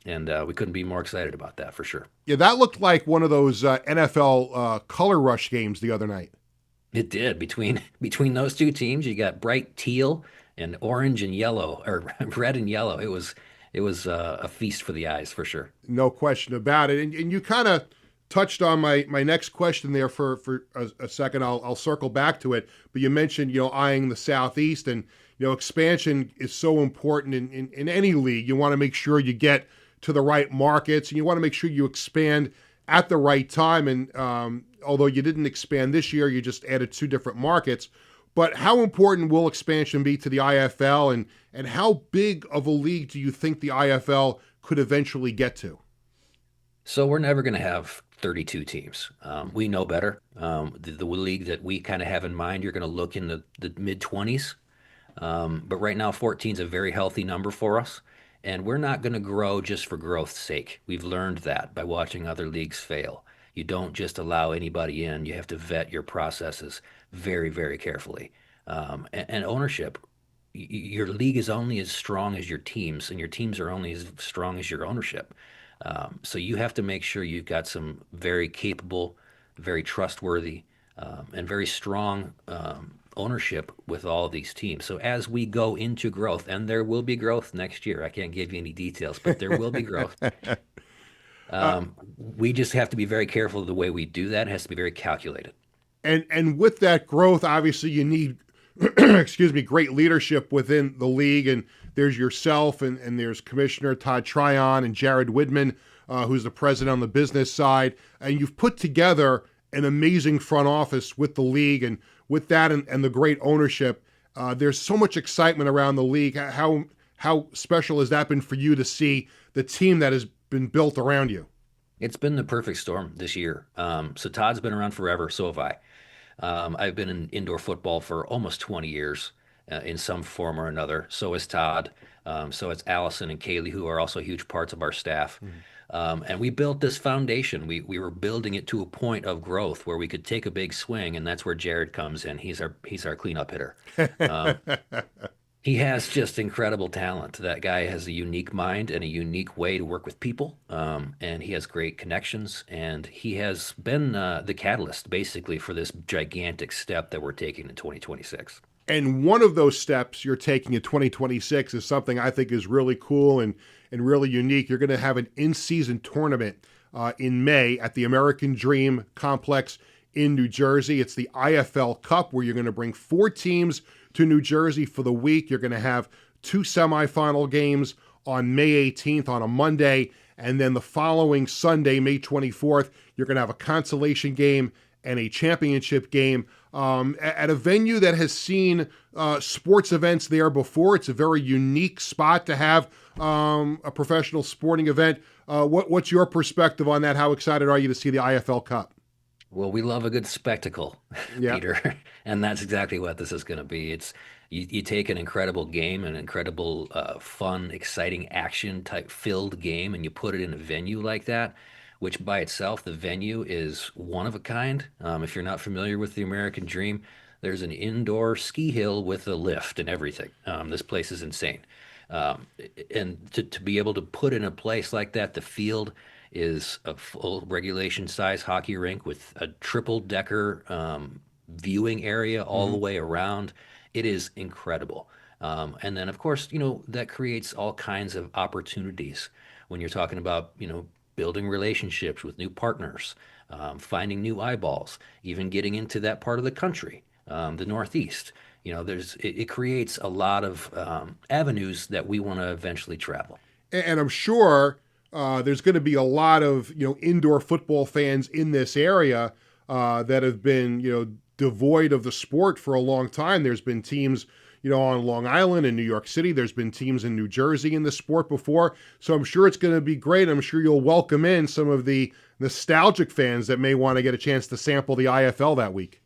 And we couldn't be more excited about that for sure. Yeah, that looked like one of those NFL color rush games the other night. It did. Between those two teams, you got bright teal and orange and yellow, or red and yellow. It was a feast for the eyes for sure. No question about it. And you kind of touched on my next question there for a second. I'll circle back to it. But you mentioned, eyeing the Southeast, and, expansion is so important in any league. You want to make sure you get to the right markets, and you want to make sure you expand at the right time. And although you didn't expand this year, you just added 2 different markets. But how important will expansion be to the IFL, and how big of a league do you think the IFL could eventually get to? So we're never going to have 32 teams. We know better. The league that we kind of have in mind, you're going to look in the mid-20s. But right now, 14 is a very healthy number for us. And we're not going to grow just for growth's sake. We've learned that by watching other leagues fail. You don't just allow anybody in. You have to vet your processes very, very carefully. And ownership, your league is only as strong as your teams, and your teams are only as strong as your ownership. So you have to make sure you've got some very capable, very trustworthy, and very strong ownership with all of these teams. So as we go into growth, and there will be growth next year, I can't give you any details, but there will be growth. We just have to be very careful of the way we do that. It has to be very calculated. And with that growth, obviously you need, great leadership within the league. And there's yourself, and there's Commissioner Todd Tryon and Jared Widman, who's the president on the business side. And you've put together an amazing front office with the league, and with that and the great ownership, there's so much excitement around the league. How special has that been for you to see the team that has been built around you? It's been the perfect storm this year. So Todd's been around forever, so have I. I've been in indoor football for almost 20 years in some form or another. So is Todd. So it's Allison and Kaylee, who are also huge parts of our staff. And we built this foundation. We were building it to a point of growth where we could take a big swing, and that's where Jared comes in. He's our cleanup hitter. He has just incredible talent. That guy has a unique mind and a unique way to work with people, and he has great connections, and he has been the catalyst, basically, for this gigantic step that we're taking in 2026. And one of those steps you're taking in 2026 is something I think is really cool and really unique. You're going to have an in-season tournament in May at the American Dream Complex in New Jersey. It's the IFL Cup, where you're going to bring 4 teams to New Jersey for the week. You're going to have 2 semifinal games on May 18th on a Monday, and then the following Sunday, May 24th, you're going to have a consolation game and a championship game at a venue that has seen sports events there before. It's a very unique spot to have a professional sporting event. What's your perspective on that? How excited are you to see the IFL Cup? Well, we love a good spectacle, Peter, and that's exactly what this is going to be. It's you take an incredible game, an incredible, fun, exciting, action type filled game, and you put it in a venue like that, which by itself, the venue is one of a kind. If you're not familiar with the American Dream, there's an indoor ski hill with a lift and everything. This place is insane. And to be able to put in a place like that, the field is a full regulation size hockey rink with a triple decker viewing area all the way around. It is incredible. And then of course, that creates all kinds of opportunities when you're talking about, building relationships with new partners, finding new eyeballs, even getting into that part of the country, the Northeast. It creates a lot of avenues that we want to eventually travel. And I'm sure there's going to be a lot of indoor football fans in this area that have been devoid of the sport for a long time. There's been teams on Long Island and New York City. There's been teams in New Jersey in the sport before. So I'm sure it's going to be great. I'm sure you'll welcome in some of the nostalgic fans that may want to get a chance to sample the IFL that week.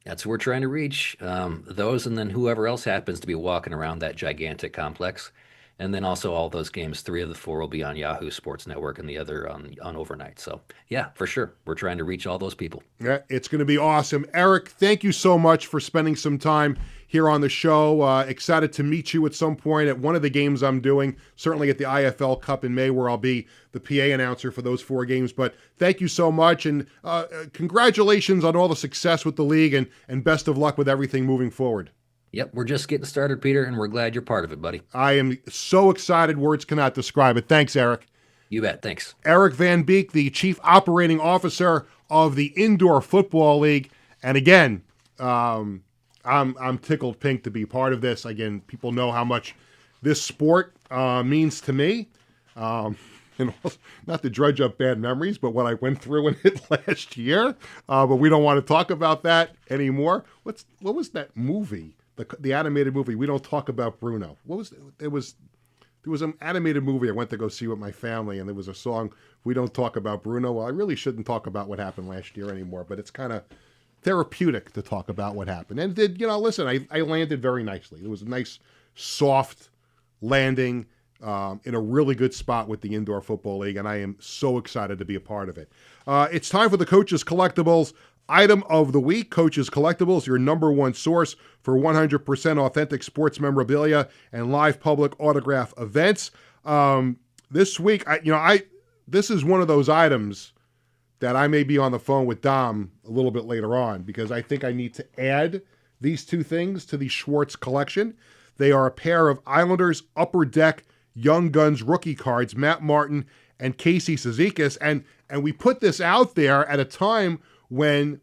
That's who we're trying to reach. Those, and then whoever else happens to be walking around that gigantic complex. And then also all those games, 3 of the 4 will be on Yahoo Sports Network and the other on overnight. So, yeah, for sure. We're trying to reach all those people. Yeah, it's going to be awesome. Eric, thank you so much for spending some time here on the show. Excited to meet you at some point at one of the games I'm doing, certainly at the IFL Cup in May, where I'll be the PA announcer for those 4 games. But thank you so much, and congratulations on all the success with the league, and best of luck with everything moving forward. Yep, we're just getting started, Peter, and we're glad you're part of it, buddy. I am so excited, words cannot describe it. Thanks, Eric. You bet, thanks. Eric Van Beek, the Chief Operating Officer of the Indoor Football League. And again, I'm tickled pink to be part of this. Again, people know how much this sport means to me. Not to dredge up bad memories, but what I went through in it last year. But we don't want to talk about that anymore. What was that movie? The animated movie, We Don't Talk About Bruno. What was it? There was an animated movie I went to go see with my family, and there was a song, We Don't Talk About Bruno. Well, I really shouldn't talk about what happened last year anymore, but it's kind of therapeutic to talk about what happened. And listen, I landed very nicely. It was a nice, soft landing in a really good spot with the Indoor Football League, and I am so excited to be a part of it. It's time for the Coaches Collectibles Item of the Week. Coaches Collectibles, your number one source for 100% authentic sports memorabilia and live public autograph events. This week, this is one of those items that I may be on the phone with Dom a little bit later on, because I think I need to add these 2 things to the Schwartz collection. They are a pair of Islanders Upper Deck Young Guns rookie cards, Matt Martin and Casey Cizikas, and we put this out there at a time when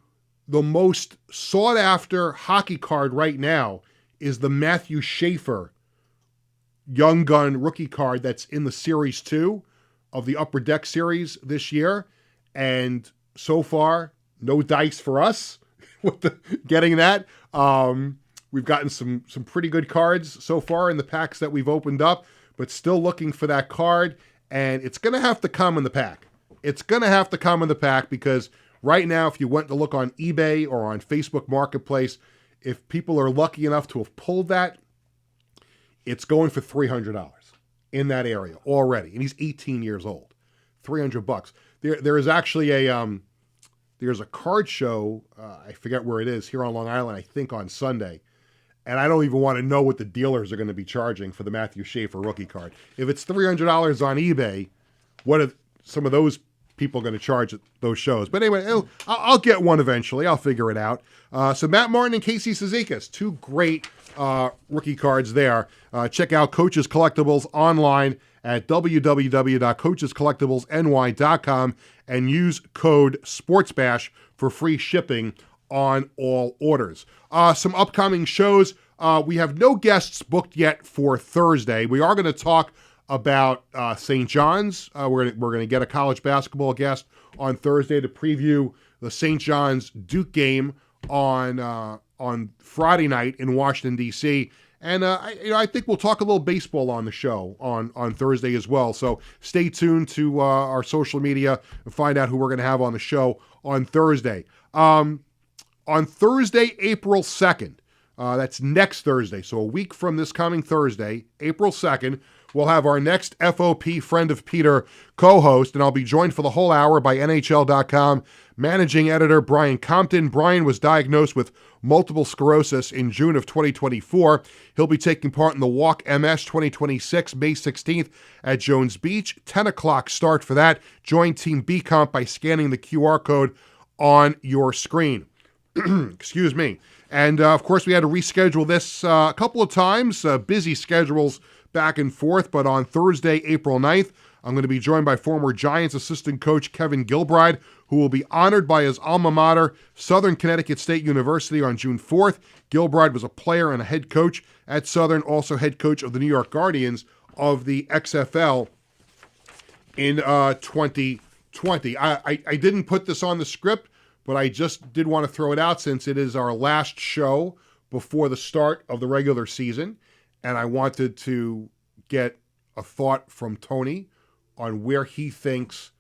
the most sought-after hockey card right now is the Matthew Schaefer Young Gun rookie card that's in the Series 2 of the Upper Deck series this year. And so far, no dice for us with getting that. We've gotten some pretty good cards so far in the packs that we've opened up, but still looking for that card. And it's going to have to come in the pack. It's going to have to come in the pack, because right now, if you went to look on eBay or on Facebook Marketplace, if people are lucky enough to have pulled that, it's going for $300 in that area already. And he's 18 years old. $300. There is actually there's a card show, I forget where it is, here on Long Island, I think on Sunday. And I don't even want to know what the dealers are going to be charging for the Matthew Schaefer rookie card. If it's $300 on eBay, what are some of those people going to charge at those shows? But anyway, I'll get one eventually. I'll figure it out. So Matt Martin and Casey Cizikas, 2 great rookie cards there. Check out Coaches Collectibles online at www.coachescollectiblesny.com and use code SPORTSBASH for free shipping on all orders. Some upcoming shows. We have no guests booked yet for Thursday. We are going to talk about St. John's. We're going to get a college basketball guest on Thursday to preview the St. John's Duke game on Friday night in Washington, D.C., and I think we'll talk a little baseball on the show on Thursday as well. So stay tuned to our social media and find out who we're going to have on the show on Thursday. On Thursday, April 2nd, that's next Thursday, so a week from this coming Thursday, April 2nd, we'll have our next FOP Friend of Peter co-host, and I'll be joined for the whole hour by NHL.com managing editor Brian Compton. Brian was diagnosed with multiple sclerosis in June of 2024. He'll be taking part in the Walk MS 2026, May 16th at Jones Beach. 10 o'clock start for that. Join Team B Comp by scanning the QR code on your screen. Excuse me. And, of course, we had to reschedule this a couple of times. Busy schedules back and forth, but on Thursday, April 9th, I'm going to be joined by former Giants assistant coach Kevin Gilbride, who will be honored by his alma mater, Southern Connecticut State University, on June 4th. Gilbride was a player and a head coach at Southern, also head coach of the New York Guardians of the XFL in 2020. I didn't put this on the script, but I just did want to throw it out since it is our last show before the start of the regular season, and I wanted to get a thought from Tony on where he thinks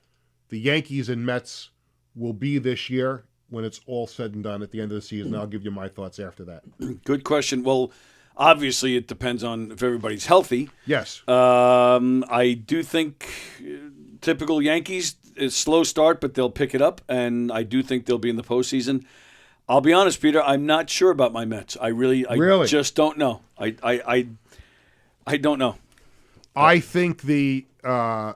the Yankees and Mets will be this year when it's all said and done at the end of the season? I'll give you my thoughts after that. Good question. Well, obviously it depends on if everybody's healthy. Yes. I do think typical Yankees, is slow start, but they'll pick it up, and I do think they'll be in the postseason. I'll be honest, Peter, I'm not sure about my Mets. I just don't know. I don't know. I think the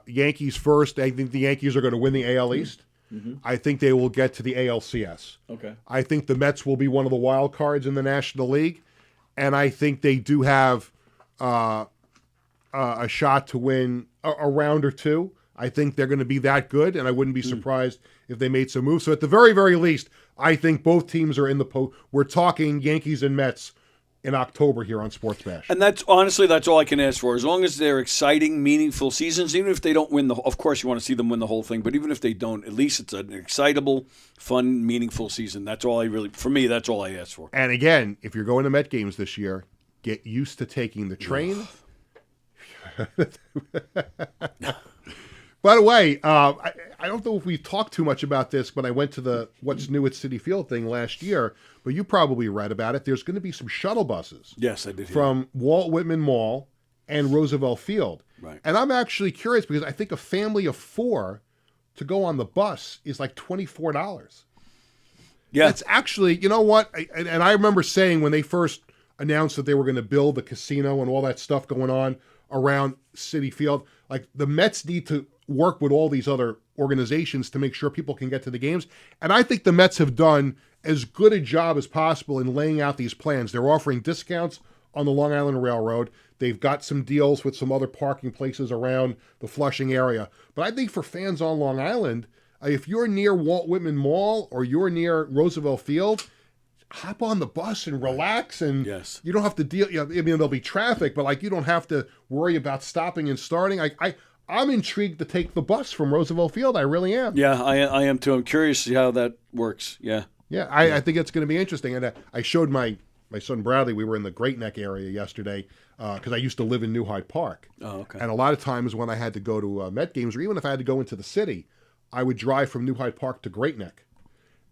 Yankees first. I think the Yankees are going to win the AL East. Mm-hmm. I think they will get to the ALCS. Okay. I think the Mets will be one of the wild cards in the National League, and I think they do have a shot to win a round or two. I think they're going to be that good, and I wouldn't be surprised if they made some moves. So at the very, very least, I think both teams are in the We're talking Yankees and Mets in October here on Sports Bash. And that's all I can ask for. As long as they're exciting, meaningful seasons, even if they don't win of course you want to see them win the whole thing, but even if they don't, at least it's an excitable, fun, meaningful season. That's all that's all I ask for. And again, if you're going to Met games this year, get used to taking the train. By the way, I don't know if we've talked too much about this, but I went to the What's New at Citi Field thing last year, but you probably read about it. There's going to be some shuttle buses. Yes, I did. From Walt Whitman Mall and Roosevelt Field. Right. And I'm actually curious because I think a family of 4 to go on the bus is like $24. Yeah. It's actually, you know what? And I remember saying when they first announced that they were going to build the casino and all that stuff going on around Citi Field, like the Mets need to work with all these other organizations to make sure people can get to the games. And I think the Mets have done as good a job as possible in laying out these plans. They're offering discounts on the Long Island Railroad. They've got some deals with some other parking places around the Flushing area. But I think for fans on Long Island, if you're near Walt Whitman Mall or you're near Roosevelt Field, hop on the bus and relax, and yes. You don't have to deal. I mean, there'll be traffic, but like you don't have to worry about stopping and starting. I'm intrigued to take the bus from Roosevelt Field. I really am. Yeah, I am too. I'm curious to see how that works. Yeah. I think it's going to be interesting. And I showed my son Bradley. We were in the Great Neck area yesterday because I used to live in New Hyde Park. Oh, okay. And a lot of times when I had to go to Met games, or even if I had to go into the city, I would drive from New Hyde Park to Great Neck.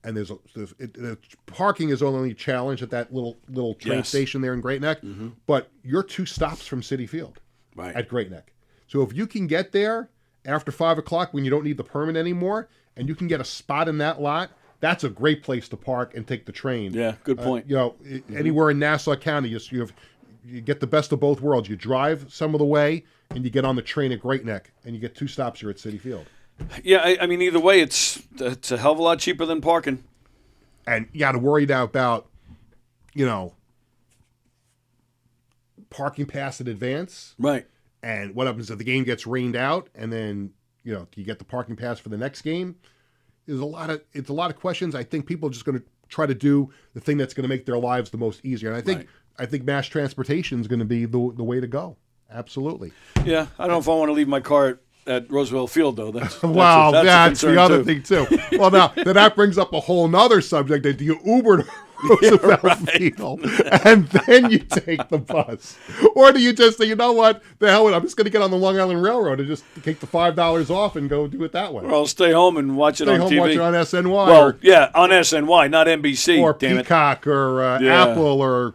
And the parking is only a challenge at that little train station there in Great Neck. Mm-hmm. But you're 2 stops from Citi Field at Great Neck. So if you can get there after 5 o'clock when you don't need the permit anymore, and you can get a spot in that lot, that's a great place to park and take the train. Yeah, good point. Anywhere in Nassau County, you get the best of both worlds. You drive some of the way, and you get on the train at Great Neck, and you get 2 stops here at Citi Field. Yeah, I mean, either way, it's a hell of a lot cheaper than parking. And you got to worry now about, parking pass in advance. Right. And what happens if the game gets rained out, and then you get the parking pass for the next game? It's a lot of questions. I think people are just going to try to do the thing that's going to make their lives the most easier. And I think mass transportation is going to be the way to go. Absolutely. Yeah, I don't know if I want to leave my car at Roosevelt Field, though. That's the other thing too. Well, now then that brings up a whole nother subject. That do you Uber to Roosevelt Field and then you take the bus, or do you just say, you know what, the hell with it, I'm just going to get on the Long Island Railroad and just take the $5 off and go do it that way? Or I'll stay home and watch it on TV. Watch it on SNY. Well, on SNY, not NBC. Or Peacock or Apple or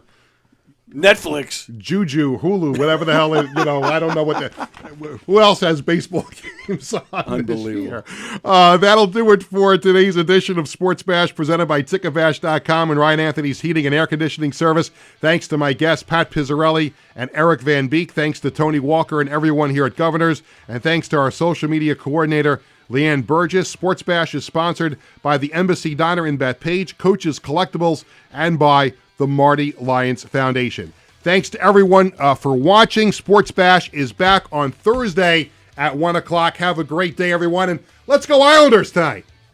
Netflix, Juju, Hulu, whatever the hell is, I don't know who else has baseball games on. Unbelievable. This year. That'll do it for today's edition of Sports Bash presented by Ticketbash.com and Ryan Anthony's Heating and Air Conditioning Service. Thanks to my guests, Pat Pizzarelli and Eric Van Beek. Thanks to Tony Walker and everyone here at Governors. And thanks to our social media coordinator, Leanne Burgess. Sports Bash is sponsored by the Embassy Diner in Bethpage, Coach's Collectibles, and by the Marty Lyons Foundation. Thanks to everyone for watching. Sports Bash is back on Thursday at 1 o'clock. Have a great day, everyone, and let's go Islanders tonight.